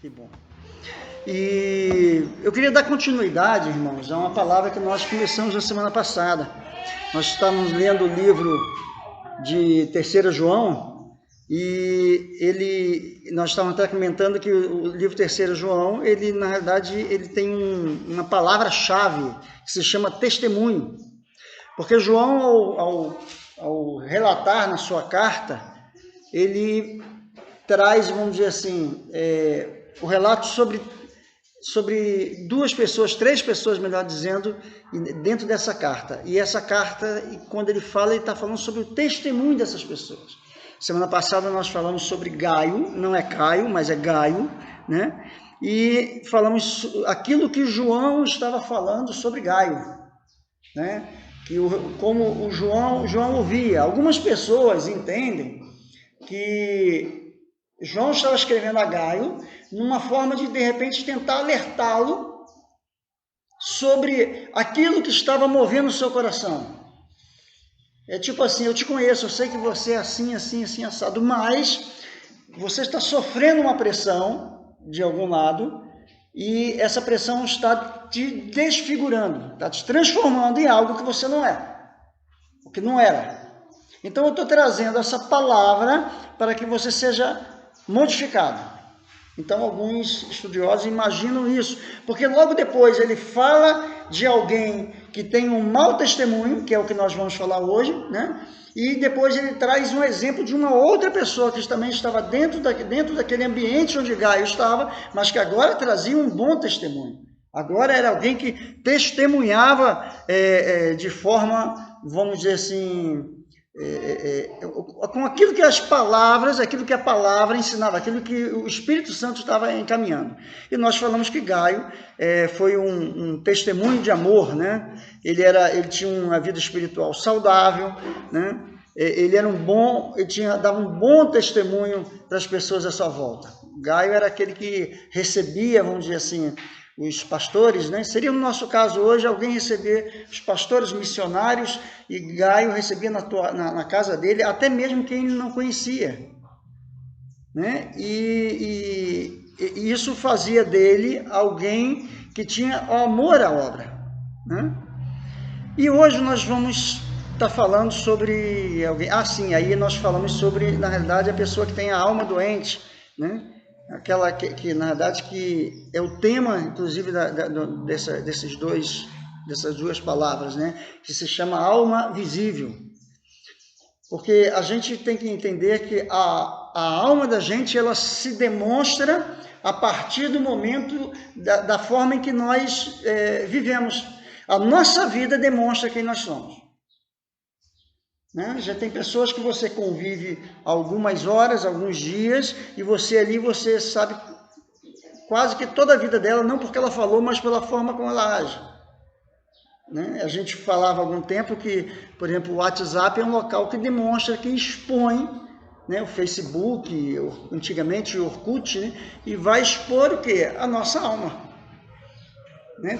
Que bom. E eu queria dar continuidade, irmãos, a uma palavra que nós começamos na semana passada. Nós estávamos lendo o livro de 3 João e nós estávamos até comentando que o livro 3 João, ele na realidade ele tem uma palavra-chave que se chama testemunho. Porque João, ao relatar na sua carta, ele traz, vamos dizer assim, o relato sobre 2 pessoas, 3 pessoas, melhor dizendo, dentro dessa carta. E essa carta, quando ele fala, ele está falando sobre o testemunho dessas pessoas. Semana passada nós falamos sobre Gaio, não é Caio, mas é Gaio, né? E falamos aquilo que João estava falando sobre Gaio, né? Como o João ouvia. Algumas pessoas entendem que João estava escrevendo a Gaio numa forma de repente, tentar alertá-lo sobre aquilo que estava movendo o seu coração. É tipo assim, eu te conheço, eu sei que você é assim, assim, assim, assado, mas você está sofrendo uma pressão de algum lado e essa pressão está te desfigurando, está te transformando em algo que você não é, o que não era. Então eu estou trazendo essa palavra para que você seja modificado. Então, alguns estudiosos imaginam isso, porque logo depois ele fala de alguém que tem um mau testemunho, que é o que nós vamos falar hoje, né? E depois ele traz um exemplo de uma outra pessoa que também estava dentro daquele ambiente onde Gaio estava, mas que agora trazia um bom testemunho. Agora era alguém que testemunhava de forma, vamos dizer assim, com aquilo que as palavras, aquilo que a palavra ensinava, aquilo que o Espírito Santo estava encaminhando. E nós falamos que Gaio foi um testemunho de amor, né? Ele tinha uma vida espiritual saudável, né? Ele dava um bom testemunho para as pessoas à sua volta. Gaio era aquele que recebia, vamos dizer assim, os pastores, né? Seria no nosso caso hoje alguém receber os pastores missionários e Gaio recebia na casa dele até mesmo quem ele não conhecia, né? E isso fazia dele alguém que tinha amor à obra, né? E hoje nós vamos estar falando sobre alguém. Aí nós falamos sobre, na realidade, a pessoa que tem a alma doente, né? Aquela que na verdade, que é o tema, inclusive, dessas 2 palavras, né? Que se chama alma visível. Porque a gente tem que entender que a alma da gente, ela se demonstra a partir do momento, da forma em que nós vivemos. A nossa vida demonstra quem nós somos. Né? Já tem pessoas que você convive algumas horas, alguns dias, e você sabe quase que toda a vida dela, não porque ela falou, mas pela forma como ela age. Né? A gente falava há algum tempo que, por exemplo, o WhatsApp é um local que demonstra, que expõe, né? O Facebook, antigamente o Orkut, né? E vai expor o quê? A nossa alma. Né?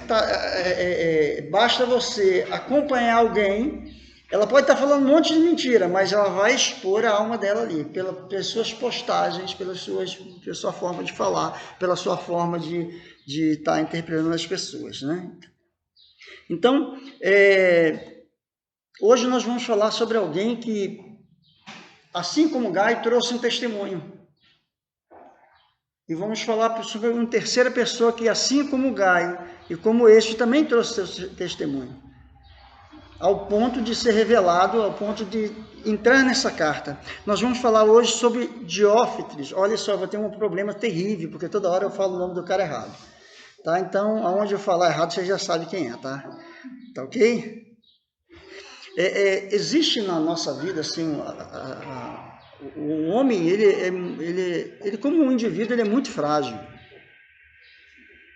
Basta você acompanhar alguém. Ela pode estar falando um monte de mentira, mas ela vai expor a alma dela ali, pelas suas postagens, pela sua forma de falar, pela sua forma de estar interpretando as pessoas, né? Então, hoje nós vamos falar sobre alguém que, assim como Gaio, trouxe um testemunho. E vamos falar sobre uma terceira pessoa que, assim como Gaio e como este, também trouxe seu testemunho, ao ponto de ser revelado, ao ponto de entrar nessa carta. Nós vamos falar hoje sobre Diófetres. Olha só, eu vou ter um problema terrível, porque toda hora eu falo o nome do cara errado. Tá? Então, aonde eu falar errado, você já sabe quem é, tá? Tá ok? Existe na nossa vida, assim, o homem, ele como um indivíduo, ele é muito frágil.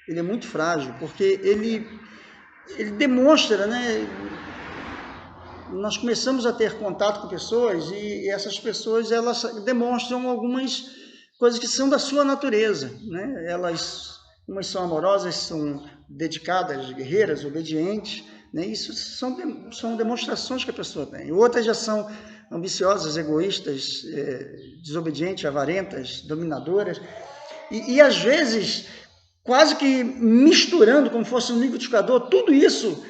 Ele é muito frágil, porque ele demonstra, né? Nós começamos a ter contato com pessoas e essas pessoas, elas demonstram algumas coisas que são da sua natureza, né? Umas são amorosas, são dedicadas, guerreiras, obedientes, né? Isso são demonstrações que a pessoa tem. Outras já são ambiciosas, egoístas, desobedientes, avarentas, dominadoras. E às vezes, quase que misturando, como fosse um liquidificador, tudo isso,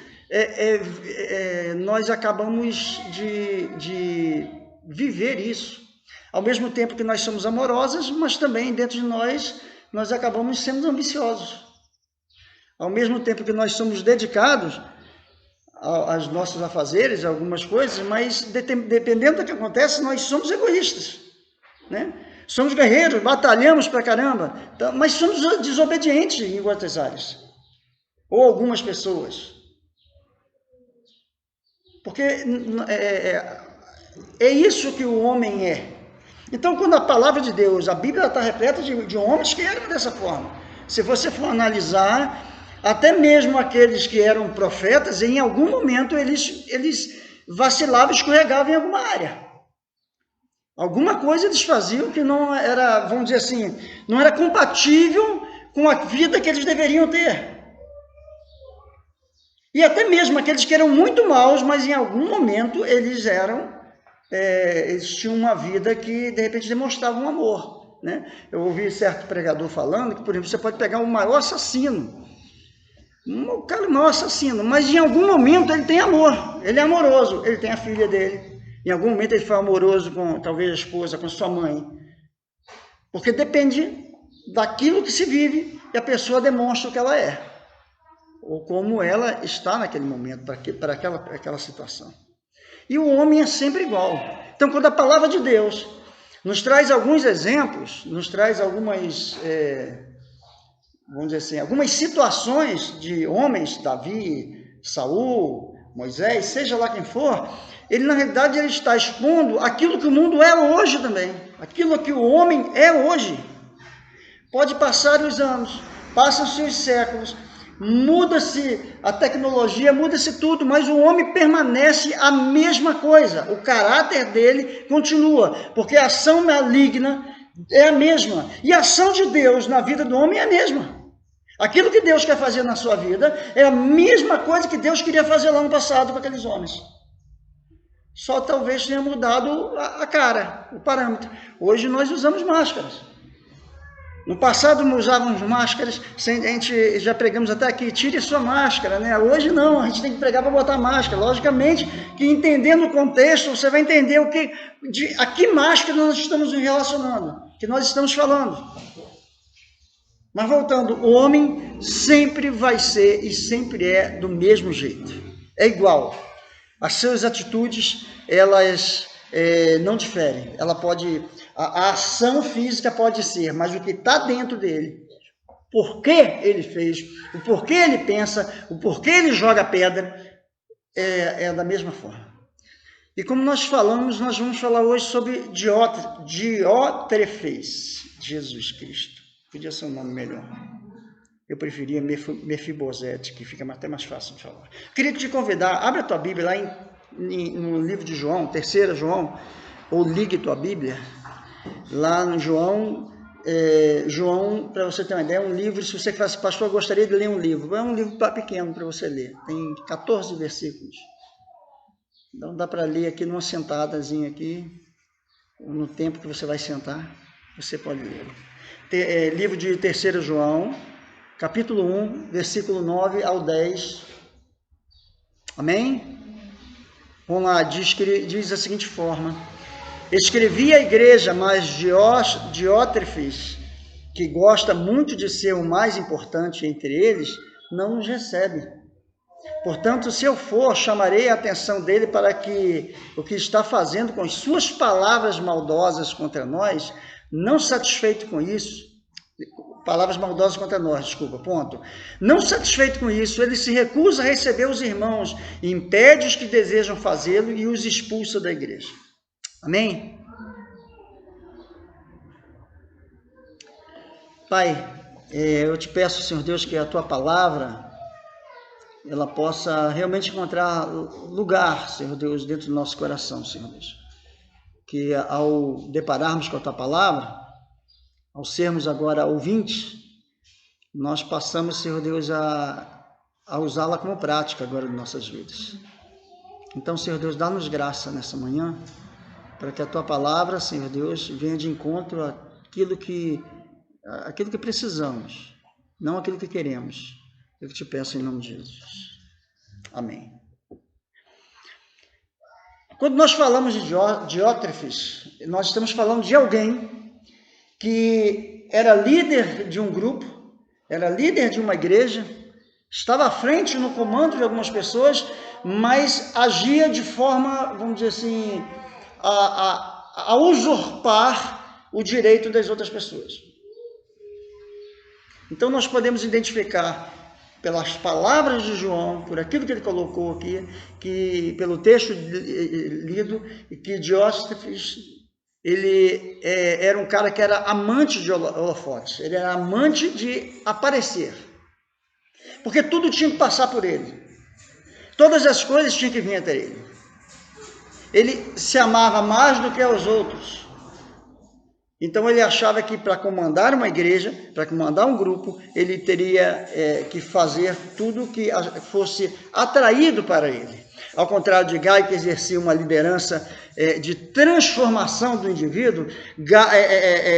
nós acabamos de viver isso. Ao mesmo tempo que nós somos amorosas, mas também dentro de nós acabamos sendo ambiciosos. Ao mesmo tempo que nós somos dedicados aos nossos afazeres, a algumas coisas, mas dependendo do que acontece, nós somos egoístas, né? Somos guerreiros, batalhamos pra caramba, mas somos desobedientes em outras áreas, ou algumas pessoas. Porque é isso que o homem é. Então, quando a palavra de Deus, a Bíblia está repleta de homens que eram dessa forma. Se você for analisar, até mesmo aqueles que eram profetas, em algum momento eles vacilavam, escorregavam em alguma área. Alguma coisa eles faziam que não era, vamos dizer assim, não era compatível com a vida que eles deveriam ter. E até mesmo aqueles que eram muito maus, mas em algum momento eles tinham uma vida que de repente demonstrava um amor, né? Eu ouvi certo pregador falando que, por exemplo, você pode pegar o maior assassino, o maior assassino, mas em algum momento ele tem amor, ele é amoroso, ele tem a filha dele, em algum momento ele foi amoroso com talvez a esposa, com sua mãe, porque depende daquilo que se vive e a pessoa demonstra o que ela é, ou como ela está naquele momento, para aquela situação. E o homem é sempre igual. Então, quando a palavra de Deus nos traz alguns exemplos, nos traz algumas, vamos dizer assim, algumas situações de homens, Davi, Saul, Moisés, seja lá quem for, ele na realidade ele está expondo aquilo que o mundo é hoje também, aquilo que o homem é hoje. Pode passar os anos, passam-se os séculos, muda-se a tecnologia, muda-se tudo, mas o homem permanece a mesma coisa, o caráter dele continua, porque a ação maligna é a mesma, e a ação de Deus na vida do homem é a mesma. Aquilo que Deus quer fazer na sua vida é a mesma coisa que Deus queria fazer lá no passado com aqueles homens. Só talvez tenha mudado a cara, o parâmetro. Hoje nós usamos máscaras. No passado usávamos máscaras, a gente já pregamos até aqui, tire sua máscara, né? Hoje não, a gente tem que pregar para botar máscara. Logicamente que entendendo o contexto, você vai entender a que máscara nós estamos nos relacionando, que nós estamos falando. Mas voltando, o homem sempre vai ser e sempre é do mesmo jeito, é igual. As suas atitudes, elas não diferem, a ação física pode ser, mas o que está dentro dele, por que ele fez, o porquê ele pensa, o porquê ele joga pedra, é da mesma forma. E como nós falamos, nós vamos falar hoje sobre Diótrefes, Jesus Cristo. Podia ser um nome melhor. Eu preferia Mefibosete, que fica até mais fácil de falar. Queria te convidar, abre a tua Bíblia lá no livro de João, 3 João, ou ligue tua Bíblia, lá no João, para você ter uma ideia, é um livro, se você fala assim, pastor, eu gostaria de ler um livro, é um livro pequeno para você ler, tem 14 versículos, então dá para ler aqui numa sentadazinha aqui, no tempo que você vai sentar, você pode ler. Livro de 3 João, capítulo 1, versículo 9 ao 10, amém? Vamos lá, diz da seguinte forma: escrevi à igreja, mas Diótrefes, que gosta muito de ser o mais importante entre eles, não nos recebe. Portanto, se eu for, chamarei a atenção dele para que o que está fazendo com as suas palavras maldosas contra nós, não satisfeito com isso, palavras maldosas contra nós, desculpa, ponto. Não satisfeito com isso, ele se recusa a receber os irmãos, impede os que desejam fazê-lo e os expulsa da igreja. Amém? Pai, eu te peço, Senhor Deus, que a tua palavra ela possa realmente encontrar lugar, Senhor Deus, dentro do nosso coração, Senhor Deus. Que ao depararmos com a tua palavra, ao sermos agora ouvintes, nós passamos, Senhor Deus, a usá-la como prática agora em nossas vidas. Então, Senhor Deus, dá-nos graça nessa manhã, para que a tua palavra, Senhor Deus, venha de encontro àquilo que aquilo que precisamos, não aquilo que queremos. Eu te peço em nome de Jesus. Amém. Quando nós falamos de Diótrefes, nós estamos falando de alguém que era líder de um grupo, era líder de uma igreja, estava à frente no comando de algumas pessoas, mas agia de forma, vamos dizer assim, a usurpar o direito das outras pessoas. Então nós podemos identificar pelas palavras de João, por aquilo que ele colocou aqui, que pelo texto lido, que Diótrefes, ele era um cara que era amante de holofotes, ele era amante de aparecer, porque tudo tinha que passar por ele, todas as coisas tinham que vir até ele. Ele se amava mais do que aos outros. Então ele achava que para comandar uma igreja, para comandar um grupo, ele teria que fazer tudo que fosse atraído para ele. Ao contrário de Gaio, que exercia uma liderança de transformação do indivíduo,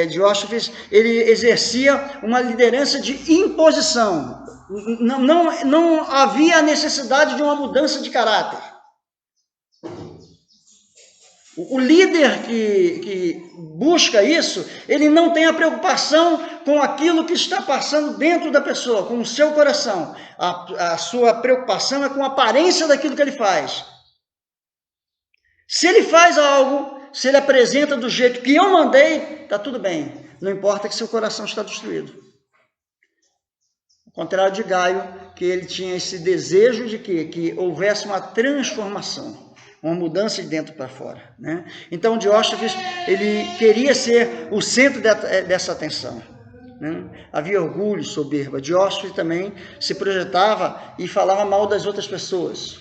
Diótrefes, ele exercia uma liderança de imposição. Não havia a necessidade de uma mudança de caráter. O líder que busca isso, ele não tem a preocupação com aquilo que está passando dentro da pessoa, com o seu coração. A sua preocupação é com a aparência daquilo que ele faz. Se ele faz algo, se ele apresenta do jeito que eu mandei, está tudo bem. Não importa que seu coração está destruído. Ao contrário de Gaio, que ele tinha esse desejo de que houvesse uma transformação, uma mudança de dentro para fora, né? Então Diótrefes, ele queria ser o centro dessa atenção, né? Havia orgulho, soberba. Diótrefes também se projetava e falava mal das outras pessoas.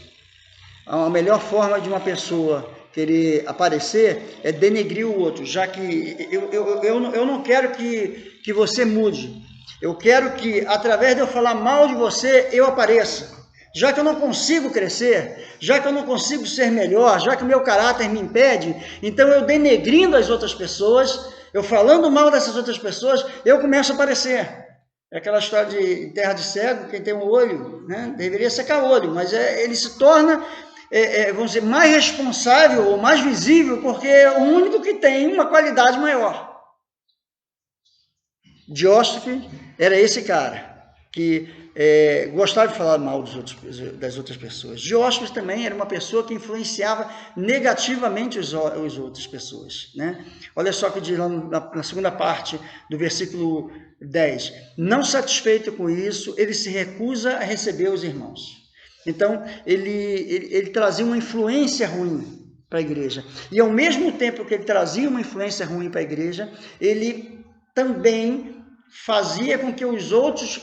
A melhor forma de uma pessoa querer aparecer é denegrir o outro, já que eu não quero que você mude. Eu quero que, através de eu falar mal de você, eu apareça. Já que eu não consigo crescer, já que eu não consigo ser melhor, já que o meu caráter me impede, então eu denegrindo as outras pessoas, eu falando mal dessas outras pessoas, eu começo a aparecer. É aquela história de terra de cego, quem tem um olho, né, deveria secar o olho, mas ele se torna, vamos dizer, mais responsável ou mais visível, porque é o único que tem uma qualidade maior. Diótrefes era esse cara que gostava de falar mal das outras pessoas. Diótrefes também era uma pessoa que influenciava negativamente as outras pessoas, né? Olha só o que diz lá na segunda parte do versículo 10. Não satisfeito com isso, ele se recusa a receber os irmãos. Então, ele trazia uma influência ruim para a igreja. E ao mesmo tempo que ele trazia uma influência ruim para a igreja, ele também fazia com que os outros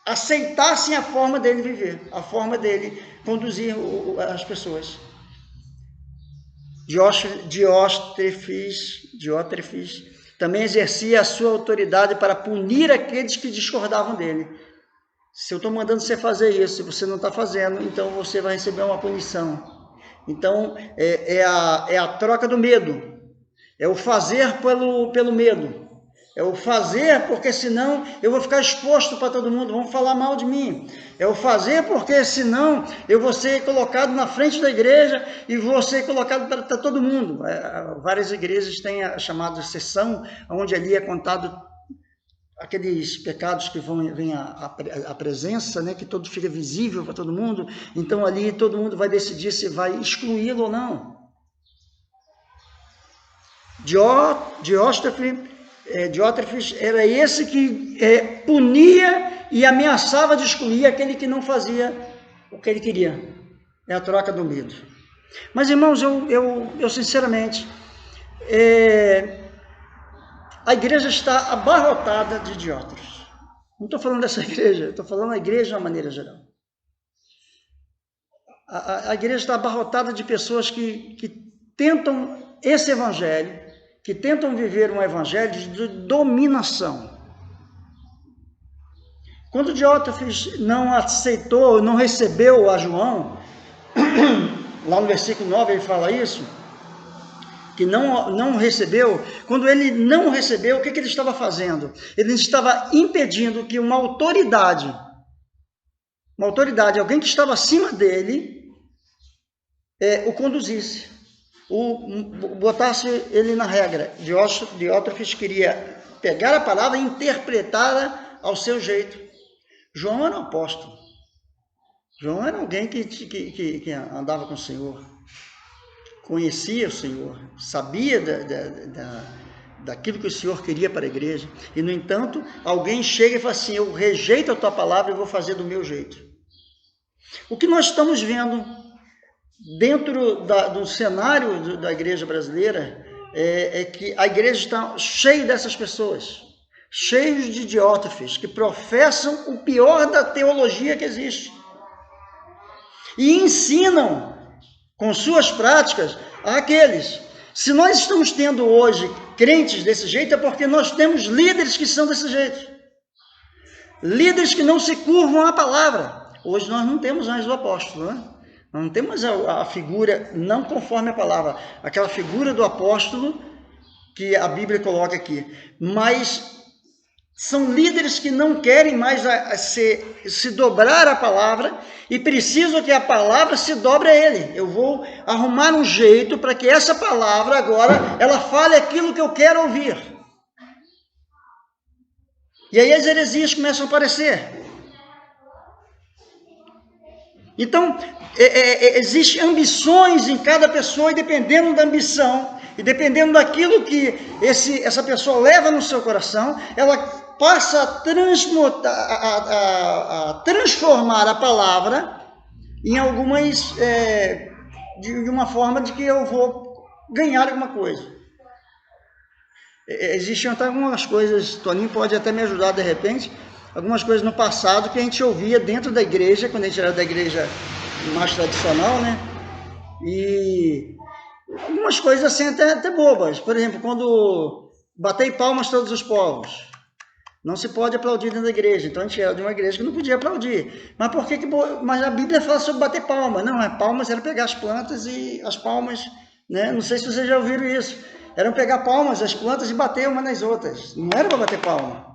aceitassem a forma dele viver, a forma dele conduzir as pessoas. Diótrefes também exercia a sua autoridade para punir aqueles que discordavam dele. Se eu estou mandando você fazer isso, se você não está fazendo, então você vai receber uma punição. Então, é a troca do medo, é o fazer pelo medo. É o fazer porque senão eu vou ficar exposto para todo mundo, vão falar mal de mim. É o fazer porque senão eu vou ser colocado na frente da igreja e vou ser colocado para todo mundo. Várias igrejas têm a chamada sessão, onde ali é contado aqueles pecados que vêm à presença, né, que todo fica visível para todo mundo. Então ali todo mundo vai decidir se vai excluí-lo ou não. Diótrefes era esse que punia e ameaçava de excluir aquele que não fazia o que ele queria. É a troca do medo. Mas, irmãos, eu sinceramente, a igreja está abarrotada de Diótrefes. Não estou falando dessa igreja, estou falando da igreja de uma maneira geral. A igreja está abarrotada de pessoas que tentam esse evangelho, que tentam viver um evangelho de dominação. Quando Diótrefes não aceitou, não recebeu a João, lá no versículo 9 ele fala isso, que não recebeu, quando ele não recebeu, o que ele estava fazendo? Ele estava impedindo que uma autoridade, alguém que estava acima dele, o conduzisse, botasse ele na regra. Diótrefes queria pegar a palavra e interpretá-la ao seu jeito. João era um apóstolo. João era alguém que andava com o Senhor, conhecia o Senhor, sabia daquilo que o Senhor queria para a igreja. E, no entanto, alguém chega e fala assim: eu rejeito a tua palavra e vou fazer do meu jeito. O que nós estamos vendo dentro do cenário da igreja brasileira é que a igreja está cheia dessas pessoas, cheios de Diótrefes, que professam o pior da teologia que existe. E ensinam com suas práticas àqueles. Se nós estamos tendo hoje crentes desse jeito, é porque nós temos líderes que são desse jeito. Líderes que não se curvam à palavra. Hoje nós não temos mais o apóstolo, né? Nós não temos a figura não conforme a palavra, aquela figura do apóstolo que a Bíblia coloca aqui. Mas são líderes que não querem mais se dobrar à palavra e precisam que a palavra se dobre a ele. Eu vou arrumar um jeito para que essa palavra agora, ela fale aquilo que eu quero ouvir. E aí as heresias começam a aparecer. Então, existem ambições em cada pessoa e dependendo da ambição e dependendo daquilo que essa pessoa leva no seu coração, ela passa a transformar a palavra em algumas, de uma forma de que eu vou ganhar alguma coisa. Existem até algumas coisas, Toninho pode até me ajudar de repente, algumas coisas no passado que a gente ouvia dentro da igreja, quando a gente era da igreja mais tradicional, né? E algumas coisas assim até bobas. Por exemplo, quando batei palmas todos os povos. Não se pode aplaudir dentro da igreja. Então a gente era de uma igreja que não podia aplaudir. Mas por que mas a Bíblia fala sobre bater palma? Não, palmas era pegar as plantas e as palmas, né? Não sei se vocês já ouviram isso. Eram pegar palmas, as plantas e bater uma nas outras. Não era para bater palma.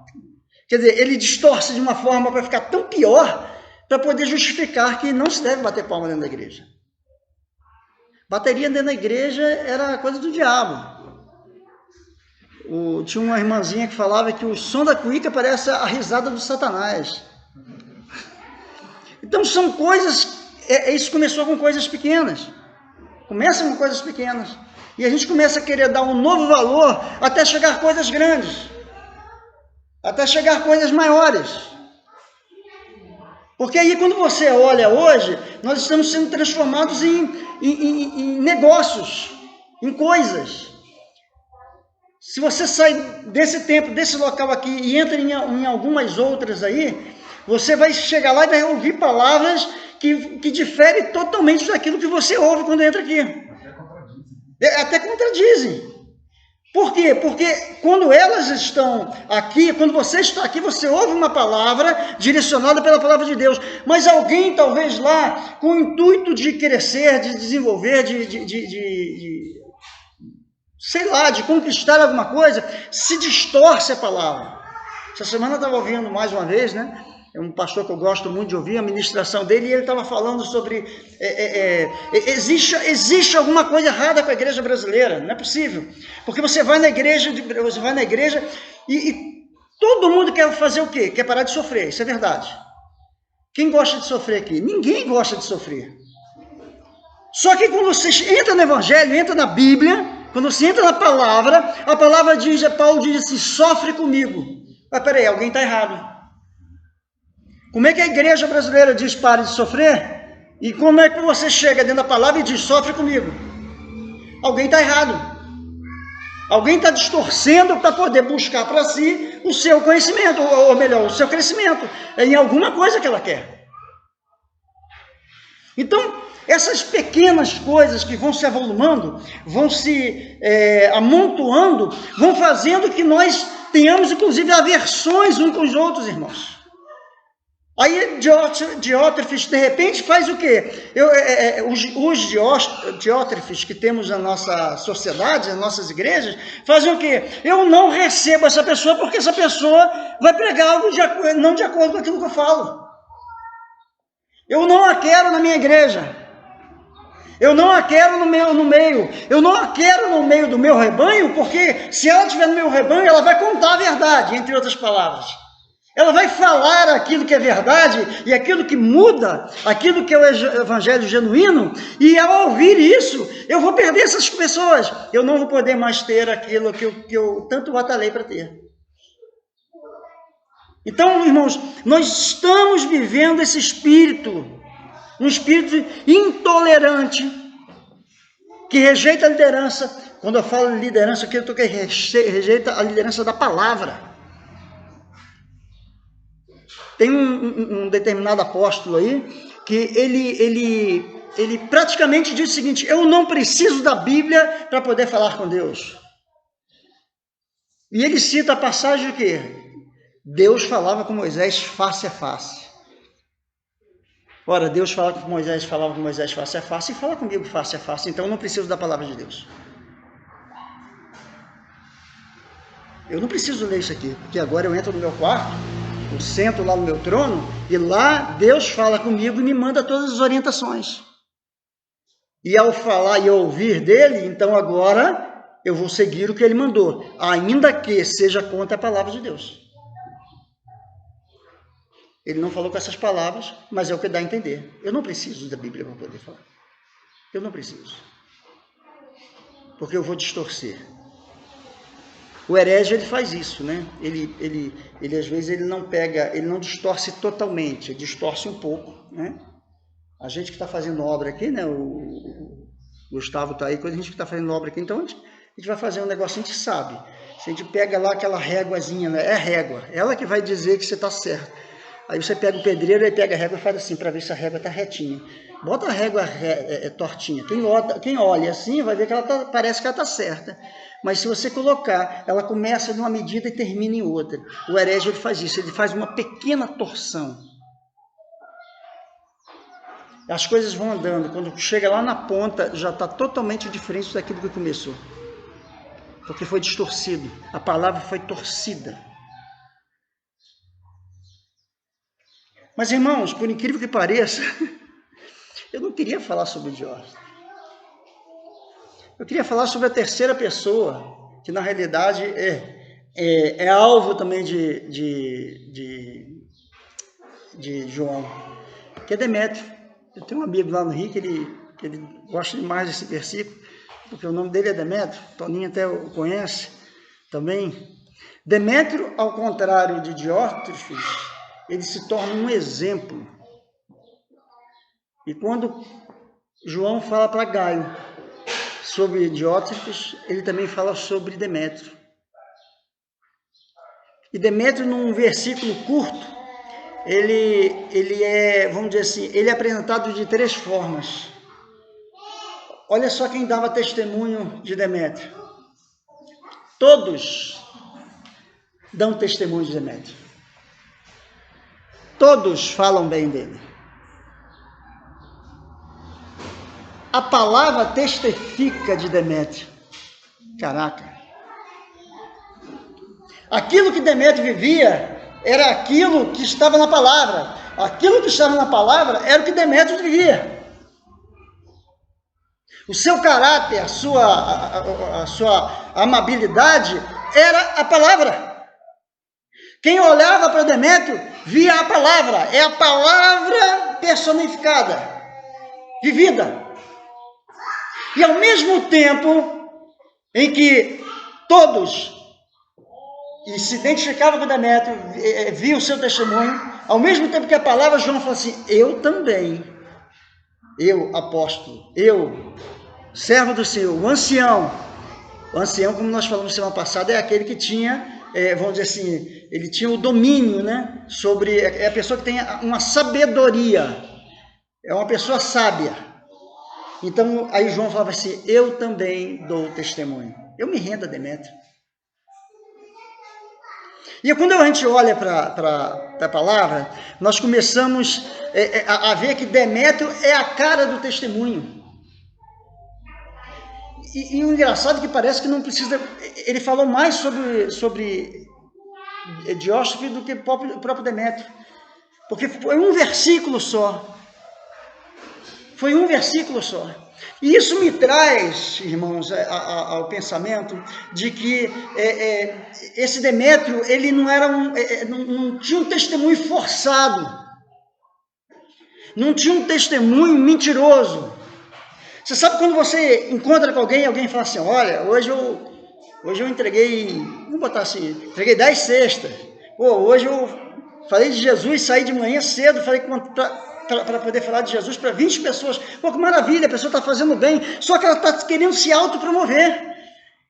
Quer dizer, ele distorce de uma forma para ficar tão pior, para poder justificar que não se deve bater palma dentro da igreja. Bateria dentro da igreja era coisa do diabo. Tinha uma irmãzinha que falava que o som da cuíca parece a risada do Satanás. Então são coisas, isso começou com coisas pequenas. Começa com coisas pequenas. E a gente começa a querer dar um novo valor até chegar a coisas grandes. Até chegar a coisas maiores. Porque aí quando você olha hoje, nós estamos sendo transformados em negócios, em coisas. Se você sai desse tempo, desse local aqui e entra em algumas outras aí, você vai chegar lá e vai ouvir palavras que diferem totalmente daquilo que você ouve quando entra aqui. Até contradizem. Por quê? Porque quando elas estão aqui, quando você está aqui, você ouve uma palavra direcionada pela palavra de Deus, mas alguém talvez lá, com o intuito de crescer, de desenvolver, sei lá, de conquistar alguma coisa, se distorce a palavra. Essa semana eu estava ouvindo mais uma vez, né? É um pastor que eu gosto muito de ouvir, a ministração dele, e ele estava falando sobre... existe alguma coisa errada com a igreja brasileira, não é possível. Porque você vai na igreja e todo mundo quer fazer o quê? Quer parar de sofrer, isso é verdade. Quem gosta de sofrer aqui? Ninguém gosta de sofrer. Só que quando você entra no Evangelho, entra na Bíblia, quando você entra na palavra, a palavra diz, Paulo diz assim, sofre comigo. Mas peraí, alguém está errado. Como é que a igreja brasileira diz pare de sofrer? E como é que você chega dentro da palavra e diz sofre comigo? Alguém está errado. Alguém está distorcendo para poder buscar para si o seu conhecimento, ou melhor, o seu crescimento, em alguma coisa que ela quer. Então, essas pequenas coisas que vão se avolumando, vão se amontoando, vão fazendo que nós tenhamos, inclusive, aversões uns com os outros, irmãos. Aí Diótrefes, de repente, faz o quê? Os Diótrefes que temos na nossa sociedade, nas nossas igrejas, fazem o quê? Eu não recebo essa pessoa porque essa pessoa vai pregar algo não de acordo com aquilo que eu falo. Eu não a quero na minha igreja. Eu não a quero no meio. Eu não a quero no meio do meu rebanho, porque se ela estiver no meu rebanho, ela vai contar a verdade, entre outras palavras. Ela vai falar aquilo que é verdade e aquilo que muda, aquilo que é o evangelho genuíno, e ao ouvir isso, eu vou perder essas pessoas. Eu não vou poder mais ter aquilo que eu tanto batalhei para ter. Então, irmãos, nós estamos vivendo esse espírito, um espírito intolerante, que rejeita a liderança. Quando eu falo liderança, eu estou que rejeita a liderança da palavra. Tem um determinado apóstolo aí, que ele praticamente diz o seguinte: eu não preciso da Bíblia para poder falar com Deus. E ele cita a passagem de que Deus falava com Moisés face a face. Ora, Deus falava com Moisés face a face, e fala comigo face a face, então eu não preciso da palavra de Deus. Eu não preciso ler isso aqui, porque agora eu entro no meu quarto, eu sento lá no meu trono, e lá Deus fala comigo e me manda todas as orientações. E ao falar e ouvir dele, então agora eu vou seguir o que ele mandou, ainda que seja contra a palavra de Deus. Ele não falou com essas palavras, mas é o que dá a entender. Eu não preciso da Bíblia para poder falar. Eu não preciso. Porque eu vou distorcer. O herege, ele faz isso, né? Ele às vezes, ele não distorce totalmente, ele distorce um pouco, né? A gente que está fazendo obra aqui, né? O Gustavo está aí, quando a gente que está fazendo obra aqui, então a gente vai fazer um negócio, a gente sabe. Se a gente pega lá aquela réguazinha, né? É régua, ela que vai dizer que você está certo. Aí você pega o pedreiro, ele pega a régua e faz assim, para ver se a régua está retinha. Bota a régua tortinha. Quem olha assim, vai ver que ela parece que ela está certa. Mas se você colocar, ela começa numa medida e termina em outra. O herege, ele faz isso, ele faz uma pequena torção. As coisas vão andando, quando chega lá na ponta, já está totalmente diferente daquilo que começou. Porque foi distorcido, a palavra foi torcida. Mas, irmãos, por incrível que pareça, eu não queria falar sobre o Diótrefes. Eu queria falar sobre a terceira pessoa, que na realidade é alvo também de João, que é Demétrio. Eu tenho um amigo lá no Rio que ele gosta demais desse versículo, porque o nome dele é Demétrio, Toninho até o conhece também. Demétrio, ao contrário de Diótrefes, ele se torna um exemplo. E quando João fala para Gaio sobre Diótrefes, ele também fala sobre Demétrio. E Demétrio, num versículo curto, ele é, vamos dizer assim, ele é apresentado de 3 formas. Olha só quem dava testemunho de Demétrio. Todos dão testemunho de Demétrio. Todos falam bem dele. A palavra testifica de Demétrio. Caraca. Aquilo que Demétrio vivia era aquilo que estava na palavra. Aquilo que estava na palavra era o que Demétrio vivia. O seu caráter, a sua amabilidade era a palavra. Quem olhava para Demétrio via a palavra. É a palavra personificada, vivida. E ao mesmo tempo em que todos se identificavam com Demétrio, via o seu testemunho, ao mesmo tempo que a palavra, João fala assim: eu também, eu apóstolo, eu servo do Senhor, o ancião, como nós falamos semana passada, é aquele que tinha, vamos dizer assim, ele tinha o domínio, né, sobre, é a pessoa que tem uma sabedoria, é uma pessoa sábia. Então, aí João falava assim: eu também dou testemunho. Eu me rendo a Demétrio. E quando a gente olha para a palavra, nós começamos a ver que Demétrio é a cara do testemunho. E o engraçado é que parece que não precisa... Ele falou mais sobre Dióstrefe do que o próprio Demétrio. Porque foi um versículo só. Foi um versículo só. E isso me traz, irmãos, ao pensamento de que esse Demétrio, ele não era não tinha um testemunho forçado. Não tinha um testemunho mentiroso. Você sabe quando você encontra com alguém fala assim, olha, hoje eu entreguei, vamos botar assim, entreguei 10 cestas. Hoje eu falei de Jesus, saí de manhã cedo, falei para poder falar de Jesus para 20 pessoas. Pô, que maravilha, a pessoa está fazendo bem, só que ela está querendo se autopromover,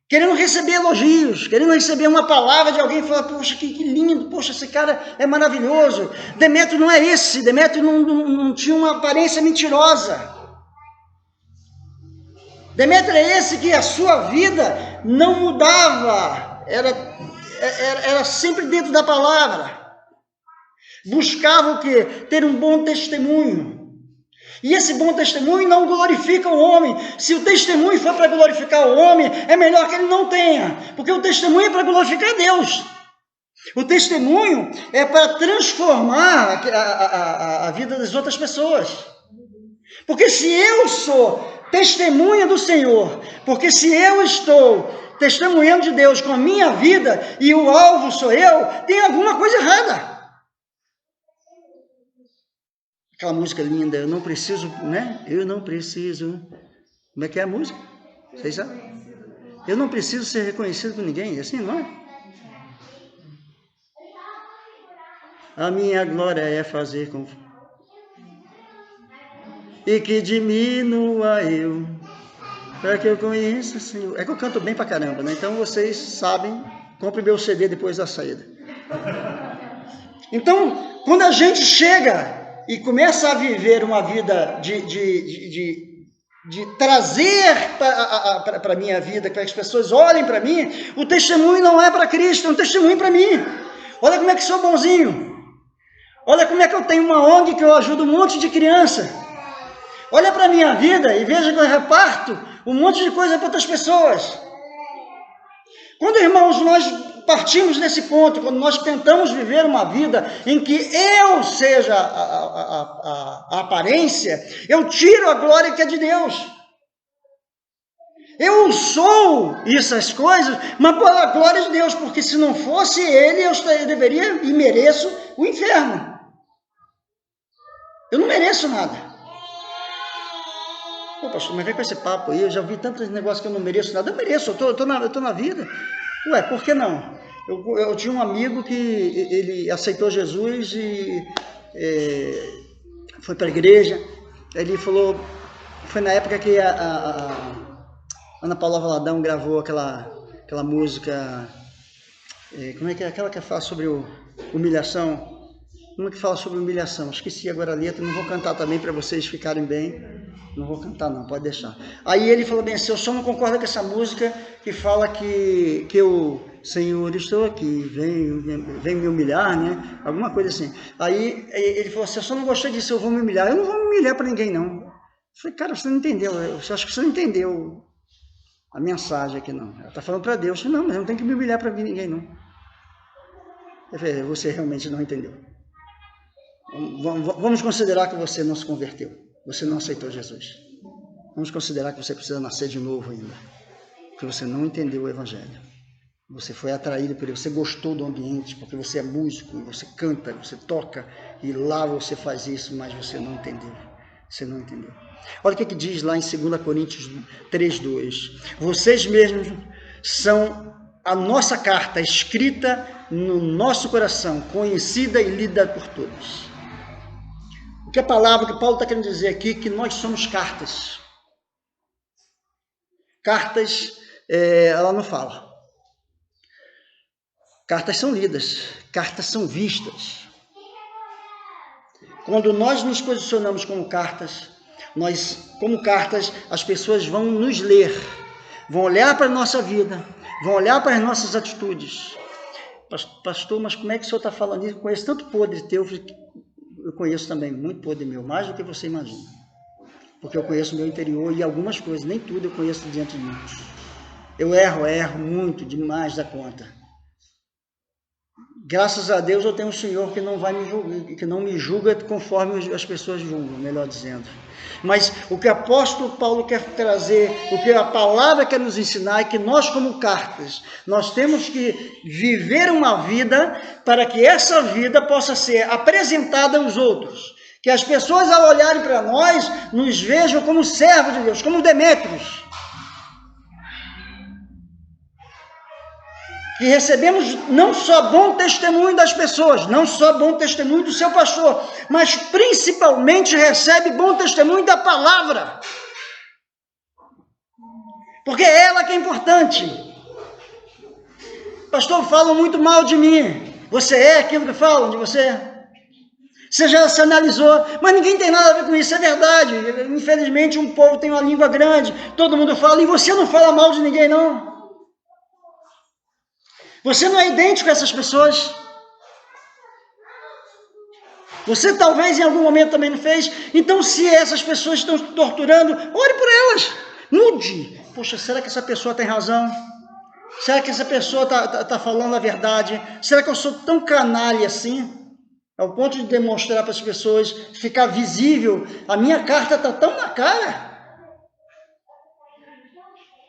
querendo receber elogios, querendo receber uma palavra de alguém e falar, poxa, que lindo, poxa, esse cara é maravilhoso. Demétrio não é esse, Demétrio não tinha uma aparência mentirosa. Demétrio é esse que a sua vida não mudava, era sempre dentro da palavra. Buscava o quê? Ter um bom testemunho. E esse bom testemunho não glorifica o homem. Se o testemunho for para glorificar o homem, é melhor que ele não tenha, porque o testemunho é para glorificar Deus. O testemunho é para transformar a vida das outras pessoas. Porque se eu sou testemunha do Senhor, porque se eu estou testemunhando de Deus com a minha vida e o alvo sou eu, tem alguma coisa errada. Aquela música linda, eu não preciso, né? Eu não preciso. Como é que é a música? Vocês sabem? Eu não preciso ser reconhecido por ninguém, assim, não é? A minha glória é fazer com... E que diminua eu, para que eu conheça o Senhor. É que eu canto bem pra caramba, né? Então vocês sabem, compre meu CD depois da saída. Então, quando a gente chega e começa a viver uma vida de trazer para a minha vida, para que as pessoas olhem para mim, o testemunho não é para Cristo, é um testemunho para mim. Olha como é que sou bonzinho. Olha como é que eu tenho uma ONG que eu ajudo um monte de criança. Olha para a minha vida e veja que eu reparto um monte de coisa para outras pessoas. Quando, irmãos, nós partimos desse ponto, quando nós tentamos viver uma vida em que eu seja a aparência, eu tiro a glória que é de Deus. Eu sou essas coisas, mas pela glória de Deus, porque se não fosse Ele, eu deveria e mereço o inferno. Eu não mereço nada. Pô, pastor, mas vem com esse papo aí, eu já vi tantos negócios que eu não mereço nada. Eu mereço, eu tô na vida. Ué, por que não? Eu tinha um amigo que ele aceitou Jesus e foi para a igreja. Ele falou, foi na época que a Ana Paula Valadão gravou aquela música, como é que é? Aquela que fala sobre humilhação. Uma que fala sobre humilhação. Esqueci agora a letra, não vou cantar também para vocês ficarem bem. Não vou cantar não, pode deixar. Aí ele falou bem assim, eu só não concordo com essa música que fala que eu, Senhor, estou aqui, vem me humilhar, né? Alguma coisa assim. Aí ele falou assim, eu só não gostei disso, eu vou me humilhar. Eu não vou me humilhar para ninguém não. Eu falei, cara, você não entendeu, eu acho que você não entendeu a mensagem aqui não. Ela está falando para Deus, não, mas eu não tenho que me humilhar para ninguém não. Eu falei, você realmente não entendeu. Vamos considerar que você não se converteu. Você não aceitou Jesus. Vamos considerar que você precisa nascer de novo ainda. Porque você não entendeu o Evangelho. Você foi atraído por ele, você gostou do ambiente, porque você é músico, você canta, você toca, e lá você faz isso, mas você não entendeu. Você não entendeu. Olha o que diz lá em 2 Coríntios 3:2. Vocês mesmos são a nossa carta escrita no nosso coração, conhecida e lida por todos. O que a palavra que Paulo está querendo dizer aqui, que nós somos cartas. Cartas, ela não fala. Cartas são lidas, cartas são vistas. Quando nós nos posicionamos como cartas, as pessoas vão nos ler, vão olhar para a nossa vida, vão olhar para as nossas atitudes Pastor, mas como é que o senhor está falando isso? Eu conheço tanto podre teu. Eu conheço também muito podre meu, mais do que você imagina. Porque eu conheço o meu interior e algumas coisas, nem tudo eu conheço dentro de mim. Eu erro muito, demais da conta. Graças a Deus eu tenho um Senhor que não vai me julgar, que não me julga conforme as pessoas julgam, melhor dizendo. Mas o que o apóstolo Paulo quer trazer, o que a palavra quer nos ensinar é que nós, como cartas, nós temos que viver uma vida para que essa vida possa ser apresentada aos outros. Que as pessoas, ao olharem para nós, nos vejam como servos de Deus, como Demétrios. Que recebemos não só bom testemunho das pessoas, não só bom testemunho do seu pastor, mas principalmente recebe bom testemunho da palavra. Porque é ela que é importante. Pastor, falam muito mal de mim. Você é aquilo que falam de você? Você já se analisou, mas ninguém tem nada a ver com isso, é verdade. Infelizmente um povo tem uma língua grande, todo mundo fala, e você não fala mal de ninguém não. Você não é idêntico a essas pessoas. Você talvez em algum momento também não fez. Então, se essas pessoas estão torturando, ore por elas. Mude. Poxa, será que essa pessoa tem razão? Será que essa pessoa está falando a verdade? Será que eu sou tão canalha assim? Ao ponto de demonstrar para as pessoas, ficar visível. A minha carta está tão na cara.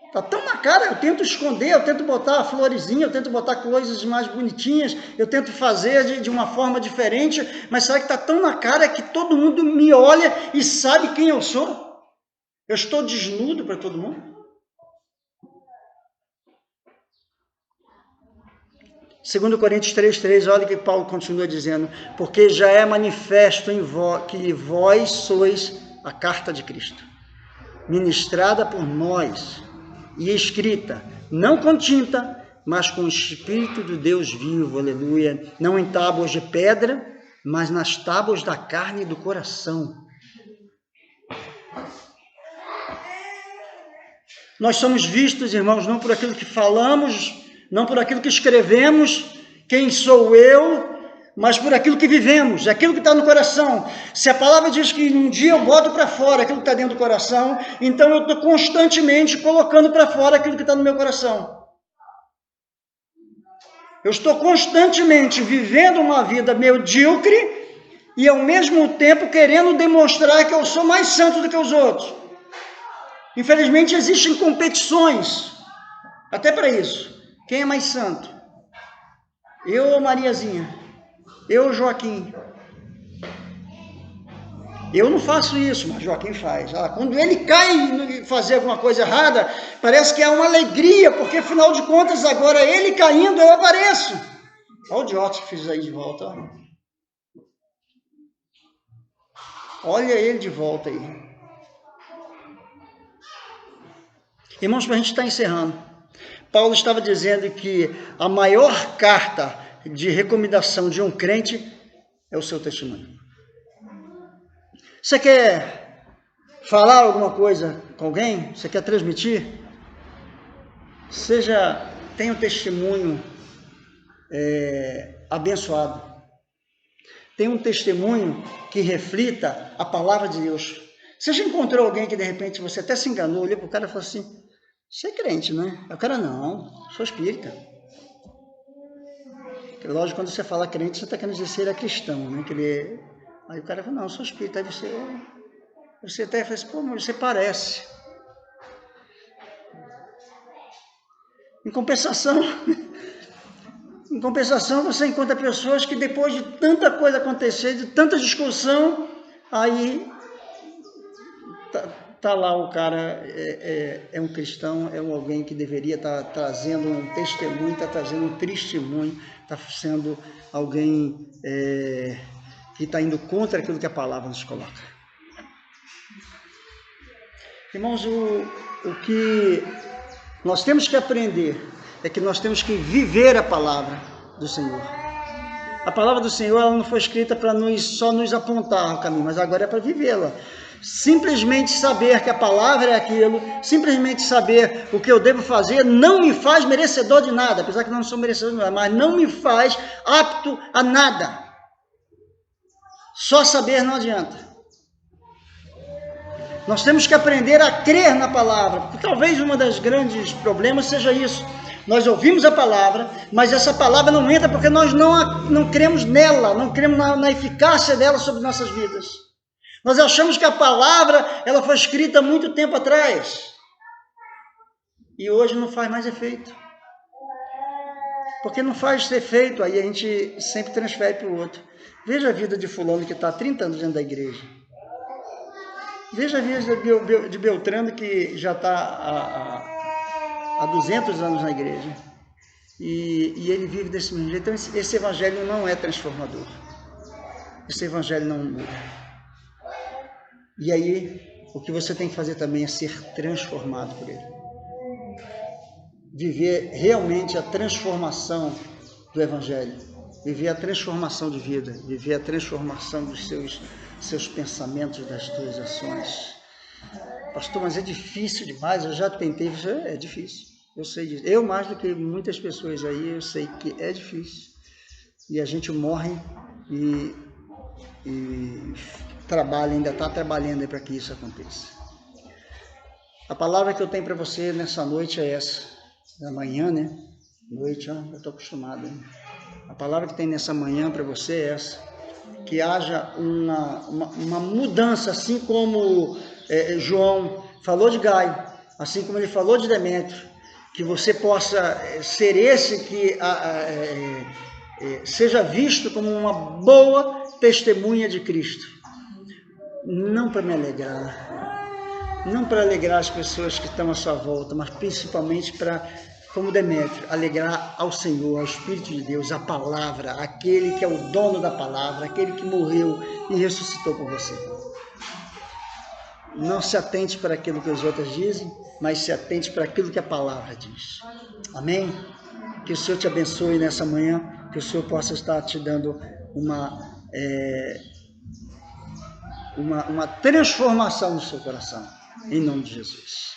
Está tão na cara, eu tento esconder, eu tento botar florezinha, eu tento botar coisas mais bonitinhas, eu tento fazer de uma forma diferente, mas será que está tão na cara que todo mundo me olha e sabe quem eu sou? Eu estou desnudo para todo mundo? 2 Coríntios 3,3, olha o que Paulo continua dizendo, porque já é manifesto em que vós sois a carta de Cristo, ministrada por nós, e escrita, não com tinta, mas com o Espírito do Deus vivo, aleluia, não em tábuas de pedra, mas nas tábuas da carne e do coração. Nós somos vistos, irmãos, não por aquilo que falamos, não por aquilo que escrevemos, quem sou eu, mas por aquilo que vivemos, aquilo que está no coração. Se a palavra diz que um dia eu boto para fora aquilo que está dentro do coração, então eu estou constantemente colocando para fora aquilo que está no meu coração. Eu estou constantemente vivendo uma vida medíocre e ao mesmo tempo querendo demonstrar que eu sou mais santo do que os outros. Infelizmente existem competições, até para isso. Quem é mais santo? Eu ou Mariazinha? Eu, Joaquim. Eu não faço isso, mas Joaquim faz. Quando ele cai em fazer alguma coisa errada, parece que é uma alegria, porque afinal de contas, agora ele caindo, eu apareço. Olha o idiota que fiz aí de volta. Olha ele de volta aí. Irmãos, para a gente estar encerrando, Paulo estava dizendo que a maior carta de recomendação de um crente é o seu testemunho. Você quer falar alguma coisa com alguém? Você quer transmitir? Tenha um testemunho abençoado. Tenha um testemunho que reflita a palavra de Deus. Você já encontrou alguém que de repente você até se enganou, olhou para o cara e falou assim, você é crente, né? O cara, não, sou espírita. Lógico, quando você fala crente, você está querendo dizer que ele é cristão, né? Aí o cara fala, não, sou espírita. Aí você até fala assim, pô, mas você parece. Em compensação, você encontra pessoas que depois de tanta coisa acontecer, de tanta discussão, aí tá lá o cara, é um cristão, é alguém que deveria estar trazendo um testemunho, está trazendo um testemunho, está sendo alguém que está indo contra aquilo que a palavra nos coloca. Irmãos, o que nós temos que aprender é que nós temos que viver a palavra do Senhor. A palavra do Senhor ela não foi escrita para só nos apontar o caminho, mas agora é para vivê-la. Simplesmente saber que a palavra é aquilo, simplesmente saber o que eu devo fazer, não me faz merecedor de nada, apesar que não sou merecedor de nada, mas não me faz apto a nada. Só saber não adianta. Nós temos que aprender a crer na palavra, porque talvez um dos grandes problemas seja isso. Nós ouvimos a palavra, mas essa palavra não entra porque nós não cremos nela, não cremos na eficácia dela sobre nossas vidas. Nós achamos que a palavra ela foi escrita há muito tempo atrás e hoje não faz mais efeito. Porque não faz efeito, aí a gente sempre transfere para o outro. Veja a vida de fulano que está há 30 anos dentro da igreja. Veja a vida de Beltrano que já está há 200 anos na igreja. E ele vive desse mesmo jeito. Então esse evangelho não é transformador. Esse evangelho não muda. E aí, o que você tem que fazer também é ser transformado por ele. Viver realmente a transformação do Evangelho. Viver a transformação de vida. Viver a transformação dos seus pensamentos, das suas ações. Pastor, mas é difícil demais, eu já tentei. É difícil, eu sei disso. Eu, mais do que muitas pessoas aí, eu sei que é difícil. E a gente morre e trabalha, ainda está trabalhando para que isso aconteça. A palavra que eu tenho para você nessa noite é essa, da manhã, né? Noite, eu estou acostumado. Hein? A palavra que tem nessa manhã para você é essa, que haja uma mudança, assim como João falou de Gaio, assim como ele falou de Demétrio, que você possa ser esse que seja visto como uma boa testemunha de Cristo. Não para me alegrar, não para alegrar as pessoas que estão à sua volta, mas principalmente para, como Demétrio, alegrar ao Senhor, ao Espírito de Deus, a palavra, aquele que é o dono da palavra, aquele que morreu e ressuscitou por você. Não se atente para aquilo que os outros dizem, mas se atente para aquilo que a palavra diz. Amém? Que o Senhor te abençoe nessa manhã, que o Senhor possa estar te dando uma transformação no seu coração, em nome de Jesus.